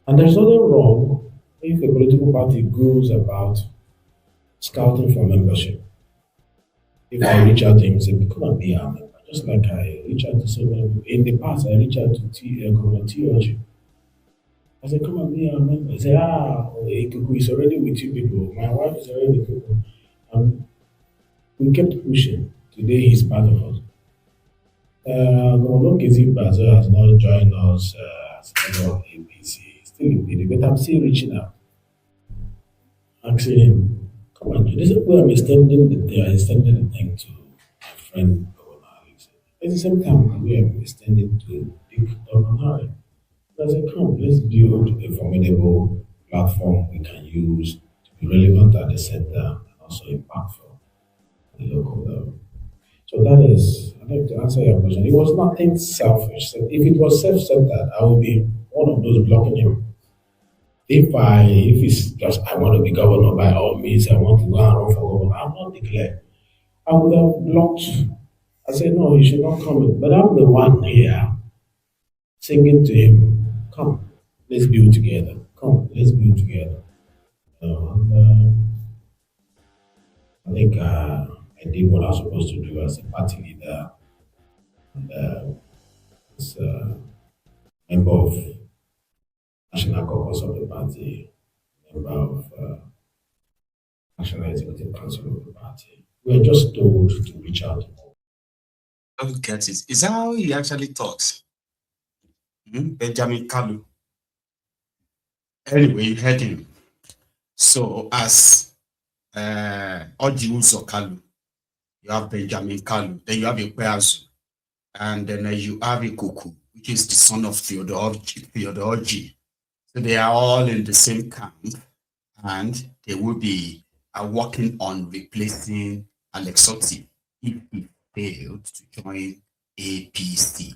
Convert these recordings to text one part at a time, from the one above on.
And there's nothing wrong if a political party goes about scouting for membership. If I reach out to him and say, come and be our member, just like I reach out to so many people. In the past, I reach out to Governor TOG. I said, come and be our member. He said, Ikuku is already with you people. My wife is already with people. And we kept pushing. Today, he's part of us. Governor Kizzy Bazo has not joined us as member of APC. Still in PD, but I'm still reaching out, asking him, come on, this is where I'm extending the thing to my friend Governor Alex. At the same time, we are extending to Dick Governor. I said, come, let's build a formidable platform we can use to be relevant at the center and also impactful at the local level. So that is, I think to answer your question, it was nothing selfish. So if it was self-centered, I would be one of those blocking him. If it's just I want to be governor by all means, I want to go and run for governor, I'm not declared. I would have blocked. I said no, you should not come in. But I'm the one here singing to him, come, let's build together. Come, let's build together. And I think I did what I was supposed to do as a party leader, and as a member of national caucus of the party, member of national executive council of the party. We were just told to reach out. I don't get it. Is that how he actually talks? Benjamin Kalu. Anyway, you heard him. So as Oji Kalu, you have Benjamin Kalu, then you have Ikpeazu, and then you have Ikuku, which is the son of Theodore Oji. So they are all in the same camp, and they will be working on replacing Alex Otti if he failed to join APC.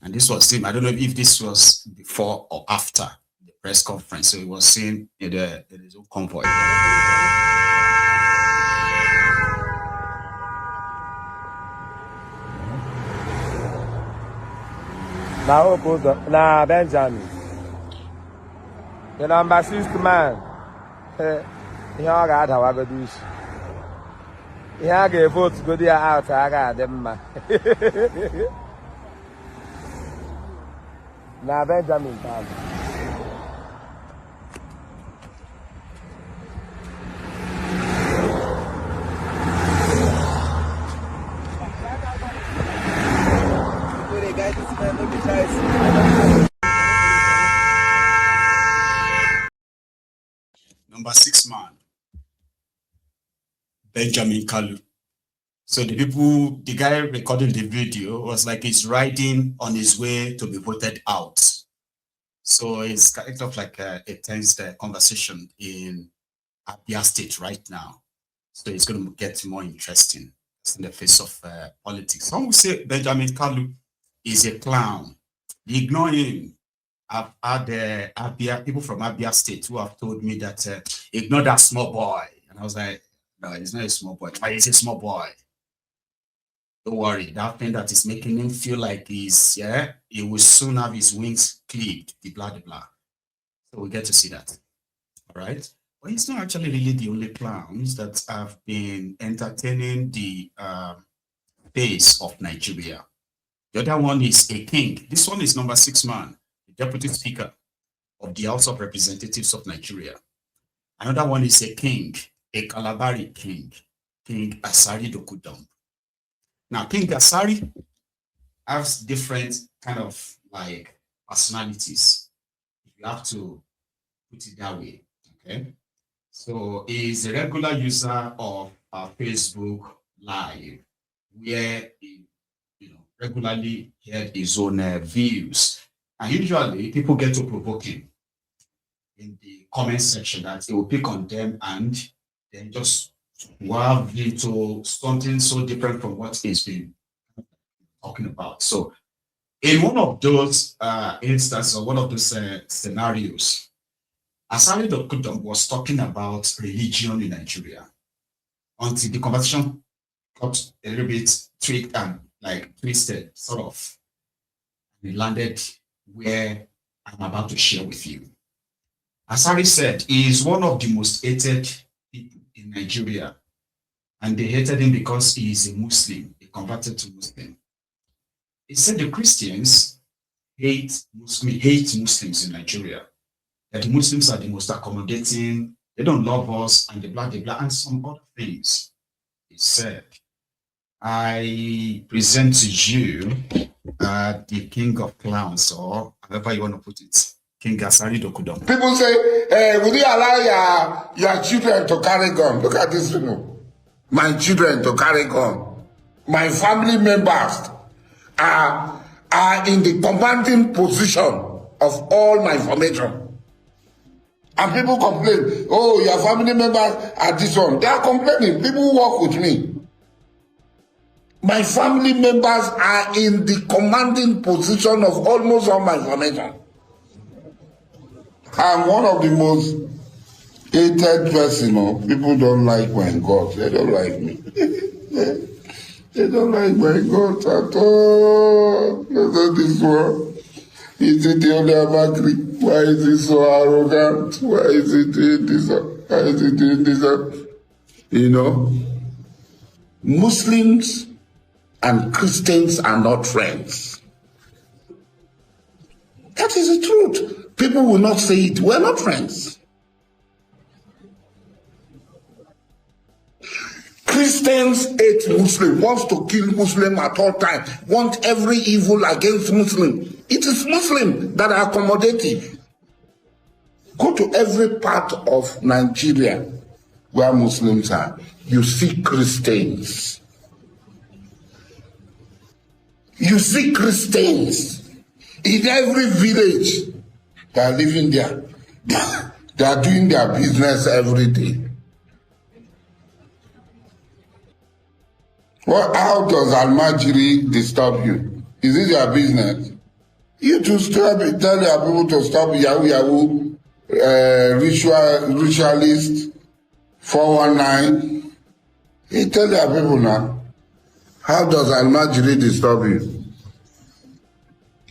And this was him. I don't know if this was before or after the press conference. So he was saying there is a convoy. Now, Benjamin, the number 6 man. Ihe ọ ga-adawagodo isi. Ihe a ga-evotu godi ya out a ga-adị mma. Na Benjamin Kalu. Number 6 man, Benjamin Kalu. So the guy recording the video was like he's riding on his way to be voted out. So it's kind of like a tense conversation in Abia state right now. So it's going to get more interesting in the face of politics. Some will say Benjamin Kalu is a clown. Ignore him. I've had Abia, people from Abia state who have told me that ignore that small boy. And I was like, no, he's not a small boy. He's a small boy. Don't worry, that thing that is making him feel like he will soon have his wings clipped, the blah, the blah. So we get to see that. All right. But it's not actually really the only clowns that have been entertaining the face of Nigeria. The other one is a king. This one is number 6 man, the deputy speaker of the House of Representatives of Nigeria. Another one is a king, a Kalabari king, King Asari Dokudam. Now, King Asari has different kind of like personalities. You have to put it that way, okay? So he's a regular user of Facebook Live, where he regularly heard his own views. And usually people get to provoke him in the comment section that he will pick on them and then just delve into something so different from what he's been talking about. So in one of those instances, or one of those scenarios, Asari Dokudam was talking about religion in Nigeria until the conversation got a little bit tweaked and like twisted, sort of. He landed where I'm about to share with you. Asari said he is one of the most hated people in Nigeria, and they hated him because he is a Muslim, he converted to Muslim. He said the Christians hate Muslims in Nigeria, that the Muslims are the most accommodating, they don't love us, and the blah, and some other things. He said, I present to you the king of clowns, or however you want to put it, King Asari Dokudon. People say, will you allow your children to carry gun? Look at this people. My children to carry gun. My family members are in the commanding position of all my formation. And people complain, oh, your family members are this one. They are complaining. People who work with me. My family members are in the commanding position of almost all my formation. I'm one of the most hated person. People don't like my God. They don't like me. They don't like my God at all. Look at this one. Is it the only Abakri? Why is he so arrogant? Why is he doing this? Why is he doing this? You know, Muslims and Christians are not friends. That is the truth. People will not say it. We're not friends. Christians hate Muslim, wants to kill Muslim at all times, want every evil against Muslim. It is Muslim that are accommodative. Go to every part of Nigeria where Muslims are. You see Christians. You see Christians in every village. They are living there. They are doing their business every day. Well, how does Al-Majiri disturb you? Is it your business? You to stop it, tell your people to stop Yahoo, ritualist, 419. You tell your people now. How does Al-Majiri disturb you?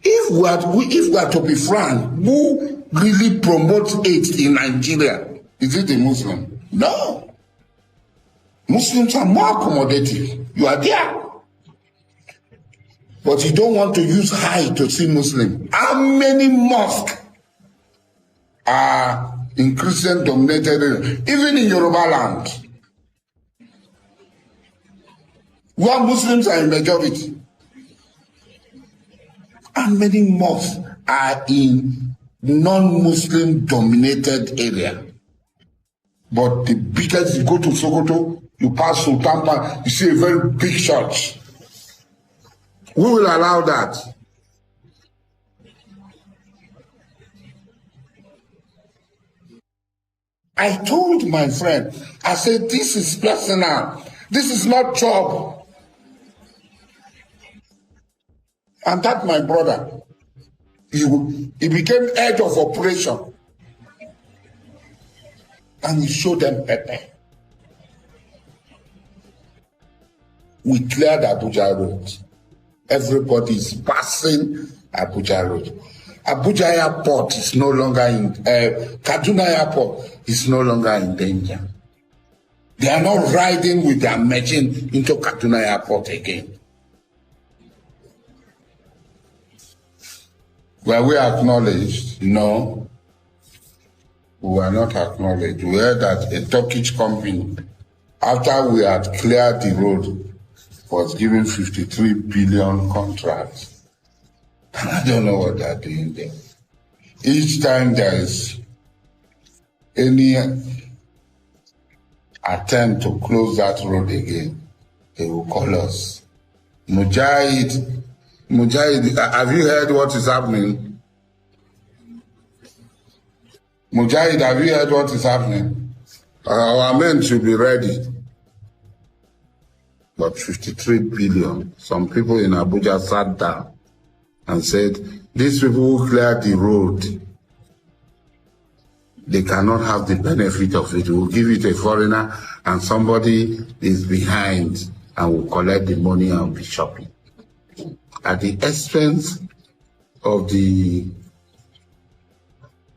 If we are to be frank, who really promotes hate in Nigeria? Is it a Muslim? No. Muslims are more accommodative. You are there. But you don't want to use high to see Muslim. How many mosques are in Christian-dominated areas? Even in Yoruba land, where Muslims are in majority. How many mosques are in non-Muslim dominated area? But the biggest, you go to Sokoto, you pass Sultan, you see a very big church. Who will allow that? I told my friend, I said, this is personal. This is not job. And that my brother, he became head of operation. And he showed them pepper. We cleared Abuja Road. Everybody is passing Abuja Road. Abuja Airport is no longer in, Kaduna Airport is no longer in danger. They are not riding with their machine into Kaduna Airport again. Were we acknowledged? No. We were not acknowledged. We heard that a Turkish company, after we had cleared the road, was given 53 billion contracts. I don't know what they're doing there. Each time there is any attempt to close that road again, they will call us. Mujahid, have you heard what is happening? Mujahid, have you heard what is happening? Our men should be ready. But 53 billion, some people in Abuja sat down and said, these people who cleared the road, they cannot have the benefit of it. We'll give it a foreigner and somebody is behind and will collect the money and be shopping. At the expense of the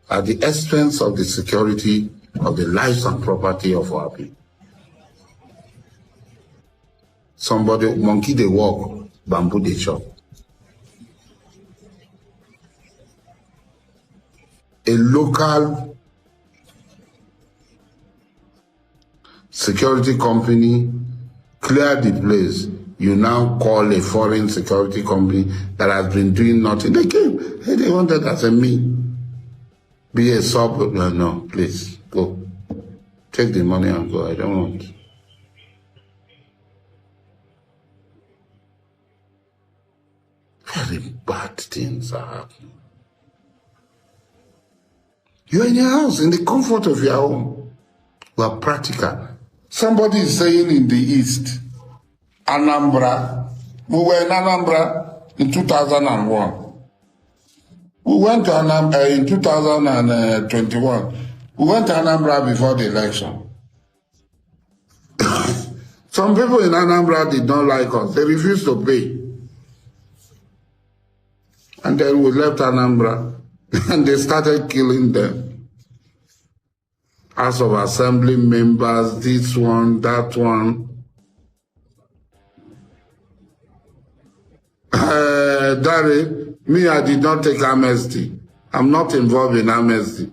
at the expense of the security of the lives and property of our people. Somebody, monkey they walk, bamboo they chop. A local security company cleared the place. You now call a foreign security company that has been doing nothing. They came. Hey, they wanted as a me. Be a sub. No, please, go. Take the money and go. I don't want. Very bad things are happening. You're in your house, in the comfort of your home. We are practical. Somebody is saying in the East, Anambra, we were in Anambra in 2001. We went to Anambra in 2021. We went to Anambra before the election. Some people in Anambra did not like us. They refused to pay. And then we left Anambra and they started killing them. House of Assembly members, this one, that one. Dari, me, I did not take Amnesty. I'm not involved in Amnesty.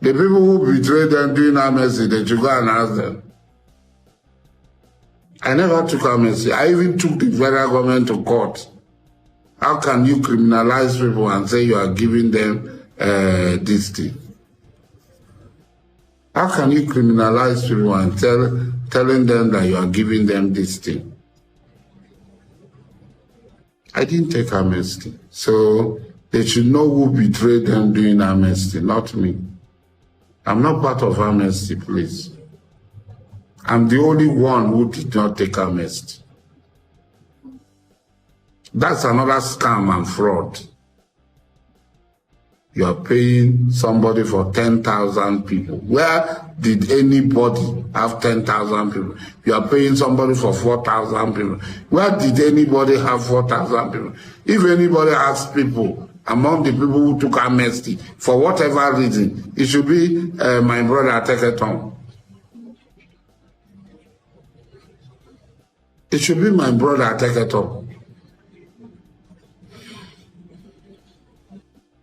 The people who betrayed them doing Amnesty, they should go and ask them. I never took Amnesty. I even took the federal government to court. How can you criminalize people and say you are giving them this thing? How can you criminalize people and telling them that you are giving them this thing? I didn't take Amnesty. So they should know who betrayed them doing Amnesty, not me. I'm not part of Amnesty, please. I'm the only one who did not take Amnesty. That's another scam and fraud. You are paying somebody for 10,000 people. Where did anybody have 10,000 people? You are paying somebody for 4,000 people. Where did anybody have 4,000 people? If anybody has people, among the people who took Amnesty, for whatever reason, it should be my brother Teketon. It should be my brother Teketon.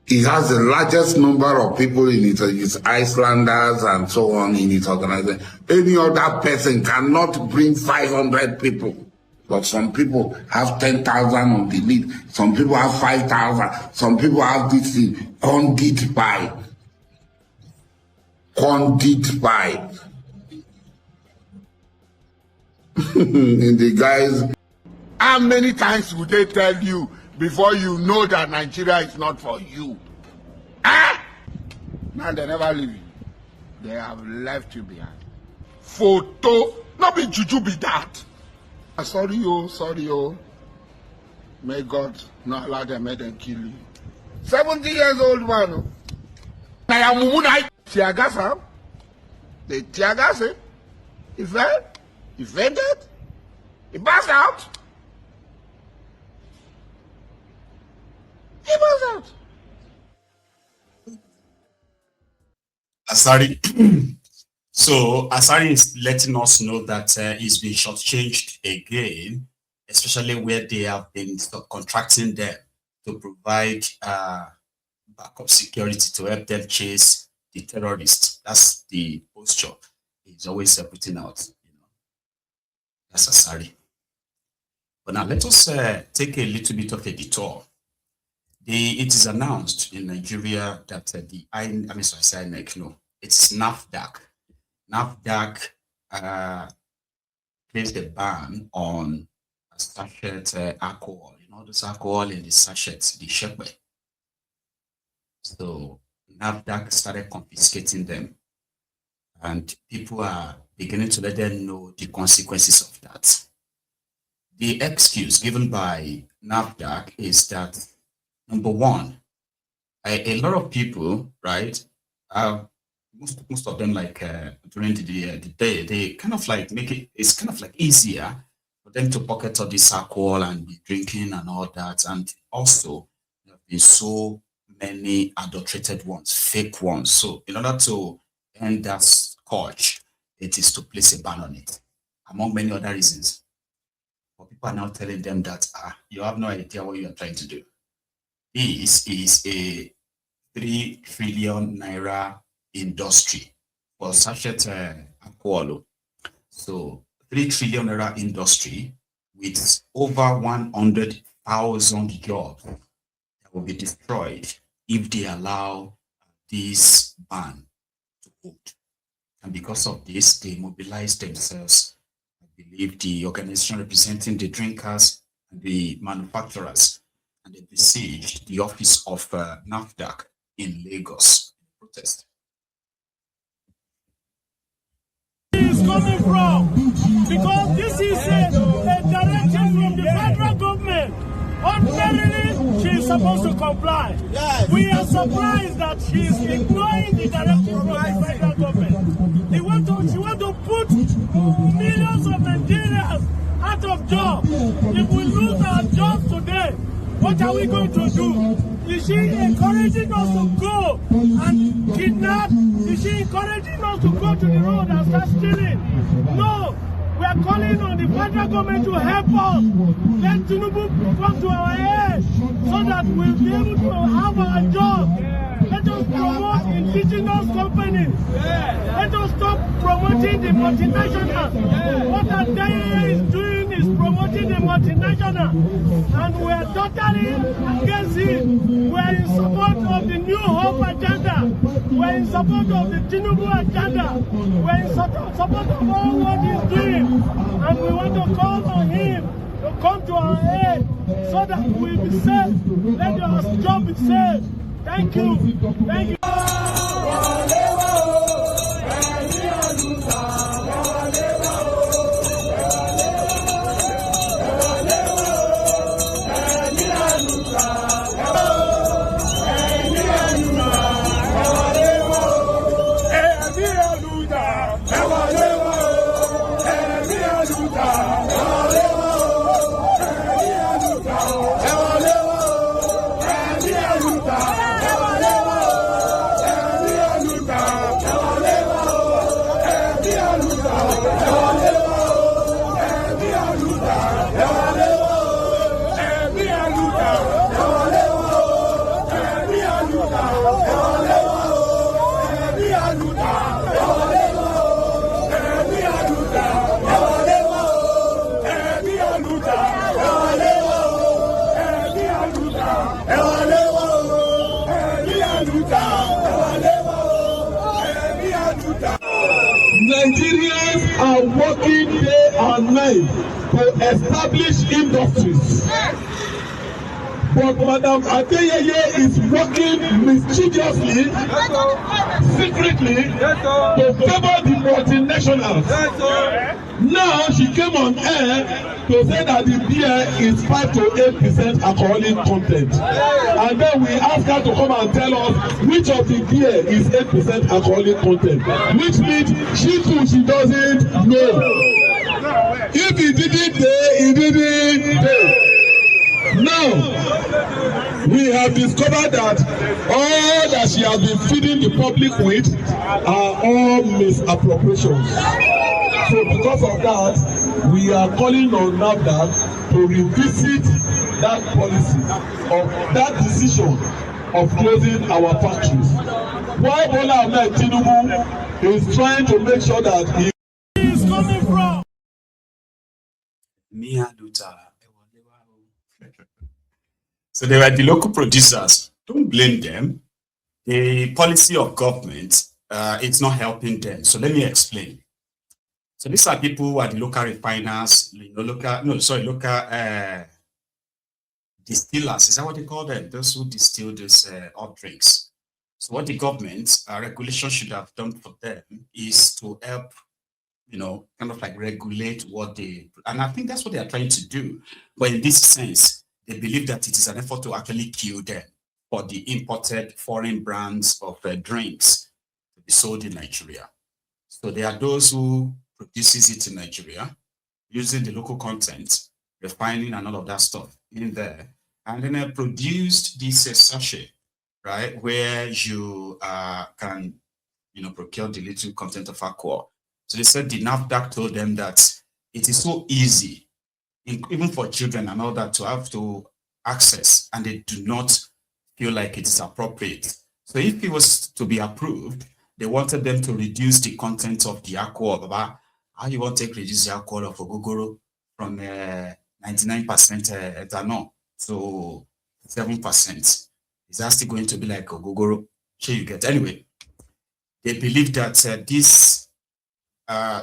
He has the largest number of people in it, his Icelanders and so on in his organization. Any other person cannot bring 500 people. But some people have 10,000 on the lead. Some people have 5,000. Some people have this thing, conduit pipe. Conduit pipe. And the guys. How many times would they tell you before you know that Nigeria is not for you? Ah! Now they never leave you. They have left you behind. Photo, not be juju be that. Sorry, oh. May God not allow them, make them kill you. 70 years old man. I am Mumunai. Tiagasa. They tiagasa. He fell. He fainted. He passed out. He passed out. Asari. So Asari is letting us know that he's been shortchanged again, especially where they have been subcontracting them to provide backup security to help them chase the terrorists. That's the posture he's always putting out. You know, that's Asari. But now let us take a little bit of a detour. It is announced in Nigeria that it's NAFDAC. NAFDAC placed a ban on sachet alcohol. You know, this alcohol in the sachets, the shepe. So NAFDAC started confiscating them, and people are beginning to let them know the consequences of that. The excuse given by NAFDAC is that, number one, a lot of people, right, most of them, like during the day, they kind of like it's kind of like easier for them to pocket all this alcohol and be drinking and all that. And also, there have been so many adulterated ones, fake ones. So in order to end that scourge, it is to place a ban on it, among many other reasons. But people are now telling them that you have no idea what you are trying to do. This is a 3 trillion naira industry for Sachet Aquolo. So 3 trillion naira industry with over 100,000 jobs that will be destroyed if they allow this ban to hold. And because of this, they mobilize themselves. I believe the organization representing the drinkers and the manufacturers, and they besieged the office of NAFDAC in Lagos in protest. Is coming from, because this is a direction from the federal government. Ordinarily, she is supposed to comply. Yes. We are surprised that she is ignoring the direction from the federal government. She want to put millions of Nigerians out of job. If we lose our jobs today, what are we going to do? Is she encouraging us to go and kidnap? Is she encouraging us to go to the road and start stealing? No. We are calling on the federal government to help us. Let Tinubu come to our aid so that we'll be able to have our job. Let us promote indigenous companies. Let us stop promoting the multinational. What Abia is doing is promoting the multinational. And we are totally against it. We are in support of the New Hope agenda. We are in support of the Tinubu agenda. We are in support of all what he's doing. And we want to call on him to come to our aid so that we'll be safe. Let our job be safe. Thank you. Thank you. Nigerians are working day and night to establish industries. But Madam Adeyeye is working mischievously, secretly, to favor the multinationals. Now she came on air to say that the beer is 5 to 8% alcoholic content. And then we ask her to come and tell us which of the beer is 8% alcoholic content. Which means she too, she doesn't know. If he didn't say, he didn't say. Now, we have discovered that all that she has been feeding the public with are all misappropriations. So because of that, we are calling on NAFDAC to revisit that policy of that decision of closing our factories. Why Bola Ahmed Tinubu is trying to make sure that he is coming from. So they were the local producers. Don't blame them. The policy of government, it's not helping them. So let me explain. So these are people who are the local refiners, local distillers. Is that what they call them? Those who distill these hot drinks. So what the government regulation should have done for them is to help, kind of like regulate what they, and I think that's what they are trying to do. But in this sense, they believe that it is an effort to actually kill them for the imported foreign brands of drinks to be sold in Nigeria. So there are those who produces it in Nigeria using the local content, refining and all of that stuff in there, and then produced this sachet right, where you can, procure the little content of alcohol. So they said the NAFDAC told them that it is so easy, even for children and all that, to have to access, and they do not feel like it is appropriate. So if it was to be approved, they wanted them to reduce the content of the alcohol. How you want to reduce the alcohol of Ogogoro from 99% ethanol to 7%? Is that still going to be like Ogogoro? Sure, you get. Anyway, they believe that this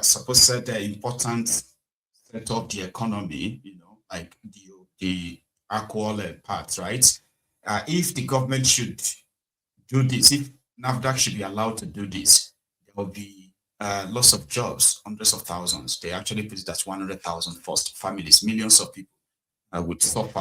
supposed important set up the economy, like the alcohol part, right? If the government should do this, if NAFDAC should be allowed to do this, there will be lots of jobs, hundreds of thousands. They actually put it at 100,000 first families, millions of people would suffer